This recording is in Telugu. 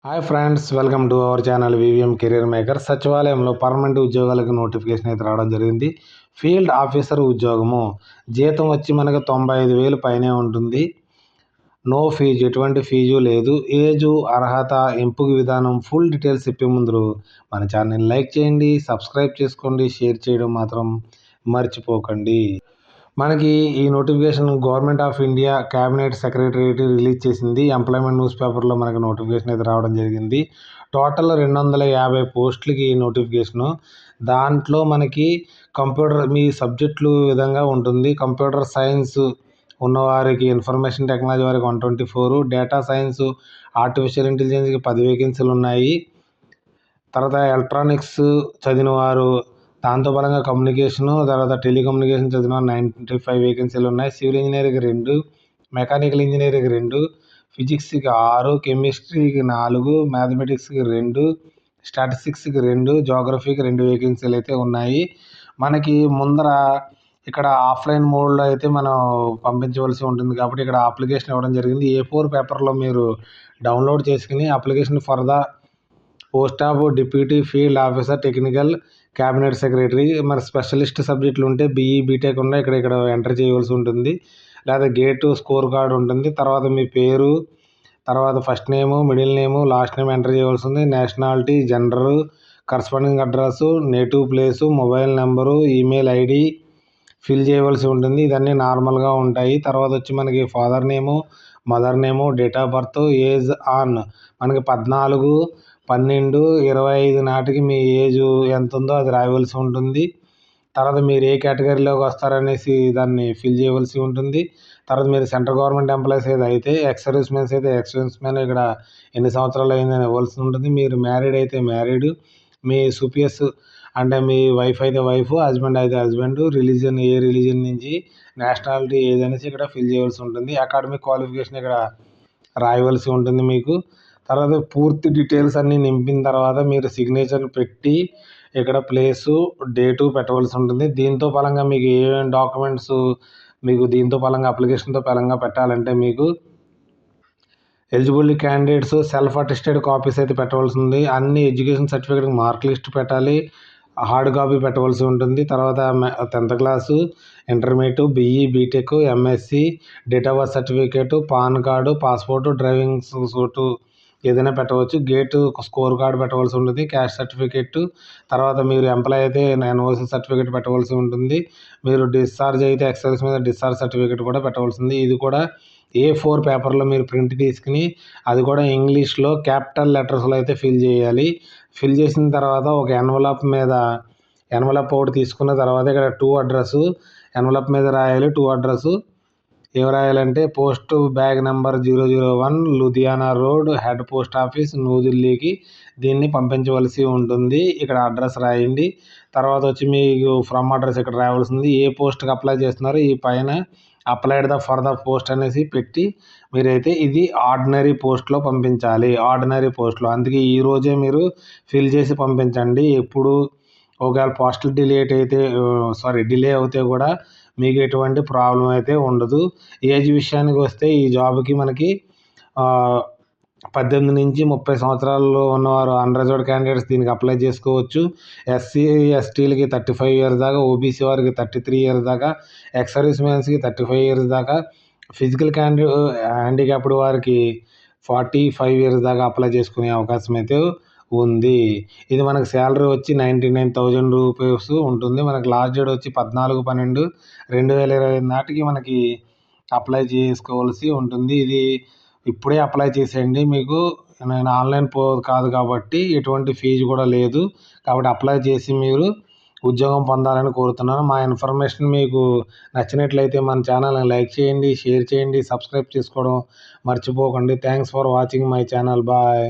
Hi friends, welcome to our channel VVM career maker. సచివాలయంలో పర్మనెంట్ ఉద్యోగాలకు నోటిఫికేషన్ అయితే రావడం జరిగింది. ఫీల్డ్ ఆఫీసర్ ఉద్యోగము, జీతం వచ్చి మనకు 95,000 పైనే ఉంటుంది. నో ఫీజు, ఎటువంటి ఫీజు లేదు. ఏజు, అర్హత, ఎంపిక విధానం, ఫుల్ డీటెయిల్స్ చెప్పే ముందు మన ఛానల్ని లైక్ చేయండి, సబ్స్క్రైబ్ చేసుకోండి, షేర్ చేయడం మాత్రం మర్చిపోకండి. మనకి ఈ notification government of India cabinet secretariat release చేసింది. ఎంప్లాయ్మెంట్ న్యూస్ పేపర్లో మనకి నోటిఫికేషన్ అయితే రావడం జరిగింది. టోటల్ 250 పోస్టులకి ఈ నోటిఫికేషను. దాంట్లో మనకి కంప్యూటర్ మీ సబ్జెక్టులు విధంగా ఉంటుంది. కంప్యూటర్ సైన్స్ ఉన్నవారికి, ఇన్ఫర్మేషన్ టెక్నాలజీ వారికి 124, డేటా సైన్స్, ఆర్టిఫిషియల్ ఇంటెలిజెన్స్కి 10 వేకెన్సీలు ఉన్నాయి. తర్వాత ఎలక్ట్రానిక్స్ చదివిన వారు, దాంతో పరంగా కమ్యూనికేషను, తర్వాత టెలికమ్యూనికేషన్ చదివిన 95 వేకెన్సీలు ఉన్నాయి. సివిల్ ఇంజనీరింగ్కి 2, మెకానికల్ ఇంజనీరింగ్కి 2, ఫిజిక్స్కి 6, కెమిస్ట్రీకి 4, మ్యాథమెటిక్స్కి 2, స్టాటిస్టిక్స్కి 2, జోగ్రఫీకి 2 వేకెన్సీలు అయితే ఉన్నాయి. మనకి ముందర ఇక్కడ ఆఫ్లైన్ మోడ్లో అయితే మనం పంపించవలసి ఉంటుంది కాబట్టి ఇక్కడ అప్లికేషన్ ఇవ్వడం జరిగింది. A4 పేపర్లో మీరు డౌన్లోడ్ చేసుకుని application for the post of deputy field officer technical cabinet secretary, మరి స్పెషలిస్ట్ సబ్జెక్టులు ఉంటే బీఈ బీటెక్ ఉన్న ఇక్కడ ఎంటర్ చేయవలసి ఉంటుంది. లేదా గేట్ స్కోర్ కార్డ్ ఉంటుంది. తర్వాత మీ పేరు, తర్వాత ఫస్ట్ నేము, మిడిల్ నేము, లాస్ట్ నేమ్ ఎంటర్ చేయవలసి ఉంది. Nationality, gender, corresponding address, native place, mobile number, email ID fill చేయవలసి ఉంటుంది. ఇదన్నీ నార్మల్గా ఉంటాయి. తర్వాత వచ్చి మనకి father name, mother name, date of birth, age on మనకి 14/12/25 నాటికి మీ ఏజ్ ఎంత ఉందో అది రాయవలసి ఉంటుంది. తర్వాత మీరు ఏ కేటగిరీలోకి వస్తారనేసి దాన్ని ఫిల్ చేయవలసి ఉంటుంది. తర్వాత మీరు సెంట్రల్ గవర్నమెంట్ ఎంప్లాయీస్ అయితే ఎక్స్ సర్వీస్ మెన్స్ అయితే ఎక్స్ సర్వీస్ మెన్ ఇక్కడ ఎన్ని సంవత్సరాలు అయిందని ఇవ్వాల్సి ఉంటుంది. మీరు మ్యారీడ్ అయితే మ్యారీడ్, మీ సుపియస్ అంటే మీ వైఫ్ అయితే వైఫ్, హస్బెండ్ అయితే హస్బెండ్, రిలీజియన్ ఏ రిలీజియన్ నుంచి, నేషనాలిటీ ఏదనేసి ఇక్కడ ఫిల్ చేయవలసి ఉంటుంది. అకాడమిక్ క్వాలిఫికేషన్ ఇక్కడ రాయవలసి ఉంటుంది మీకు. తర్వాత పూర్తి డీటెయిల్స్ అన్నీ నింపిన తర్వాత మీరు సిగ్నేచర్ పెట్టి ఇక్కడ ప్లేసు, డేటు పెట్టవలసి ఉంటుంది. దీంతో పరంగా మీకు ఏమేమి డాక్యుమెంట్స్ మీకు దీంతో పరంగా అప్లికేషన్తో పరంగా పెట్టాలంటే మీకు eligibility candidates self attested copies అయితే పెట్టవలసి ఉంది. అన్ని ఎడ్యుకేషన్ సర్టిఫికేట్ మార్క్ లిస్ట్ పెట్టాలి, హార్డ్ కాపీ పెట్టవలసి ఉంటుంది. తర్వాత 10th class, intermediate, BE BTech, MSc, date of birth certificate, PAN card, passport, driving సూటు ఏదైనా పెట్టవచ్చు. గేటు స్కోర్ కార్డు పెట్టవలసి ఉంటుంది, క్యాస్ట్ సర్టిఫికేట్. తర్వాత మీరు ఎంప్లాయ్ అయితే ఎన్ఓసి సర్టిఫికేట్ పెట్టవలసి ఉంటుంది. మీరు డిశ్చార్జ్ అయితే ఎక్సైజ్ మీద డిశ్చార్జ్ సర్టిఫికేట్ కూడా పెట్టవలసింది. ఇది కూడా A4 పేపర్లో మీరు ప్రింట్ తీసుకుని అది కూడా ఇంగ్లీష్లో క్యాపిటల్ లెటర్స్లో అయితే ఫిల్ చేయాలి. ఫిల్ చేసిన తర్వాత ఒక ఎన్వలప్ ఒకటి తీసుకున్న తర్వాత ఇక్కడ 2 అడ్రస్ ఎన్వలప్ మీద రాయాలి. 2 అడ్రస్ ఏం రాయాలంటే post bag number 001 Ludhiana road, head post office, న్యూఢిల్లీకి దీన్ని పంపించవలసి ఉంటుంది. ఇక్కడ అడ్రస్ రాయండి. తర్వాత వచ్చి మీకు ఫ్రమ్ అడ్రస్ ఇక్కడ రావాల్సింది. ఏ పోస్ట్కి అప్లై చేస్తున్నారో ఈ పైన అప్లైడ్ ఫర్ ద పోస్ట్ అనేసి పెట్టి మీరైతే ఇది ఆర్డినరీ పోస్ట్లో పంపించాలి. ఆర్డినరీ పోస్ట్లో అందుకే ఈరోజే మీరు ఫిల్ చేసి పంపించండి. ఎప్పుడు ఒకవేళ పోస్టల్ డిలే అయితే కూడా మీకు ఎటువంటి ప్రాబ్లం అయితే ఉండదు. ఏజ్ విషయానికి వస్తే ఈ జాబ్కి మనకి 18 నుంచి 30 సంవత్సరాల్లో ఉన్నవారు అన్రిజర్వ్డ్ క్యాండిడేట్స్ దీనికి అప్లై చేసుకోవచ్చు. ఎస్సీ ఎస్టీలకి 35 ఇయర్స్ దాకా, ఓబీసీ వారికి 33 ఇయర్స్ దాకా, ఎక్స్ సర్వీస్ మెన్స్కి 35 ఇయర్స్ దాకా, ఫిజికల్ హ్యాండిక్యాప్డ్ వారికి 45 ఇయర్స్ దాకా అప్లై చేసుకునే అవకాశం అయితే ఉంది. ఇది మనకు శాలరీ వచ్చి 99,000 రూపీస్ ఉంటుంది. మనకి లాస్ట్ డేట్ వచ్చి 14/12/2025 నాటికి మనకి అప్లై చేసుకోవాల్సి ఉంటుంది. ఇది ఇప్పుడే అప్లై చేసేయండి. మీకు నేను ఆన్లైన్ కాదు కాబట్టి ఎటువంటి ఫీజు కూడా లేదు. కాబట్టి అప్లై చేసి మీరు ఉద్యోగం పొందాలని కోరుతున్నాను. మా ఇన్ఫర్మేషన్ మీకు నచ్చినట్లయితే మన ఛానల్ని లైక్ చేయండి, షేర్ చేయండి, సబ్స్క్రైబ్ చేసుకోవడం మర్చిపోకండి. Thanks for watching my channel. Bye.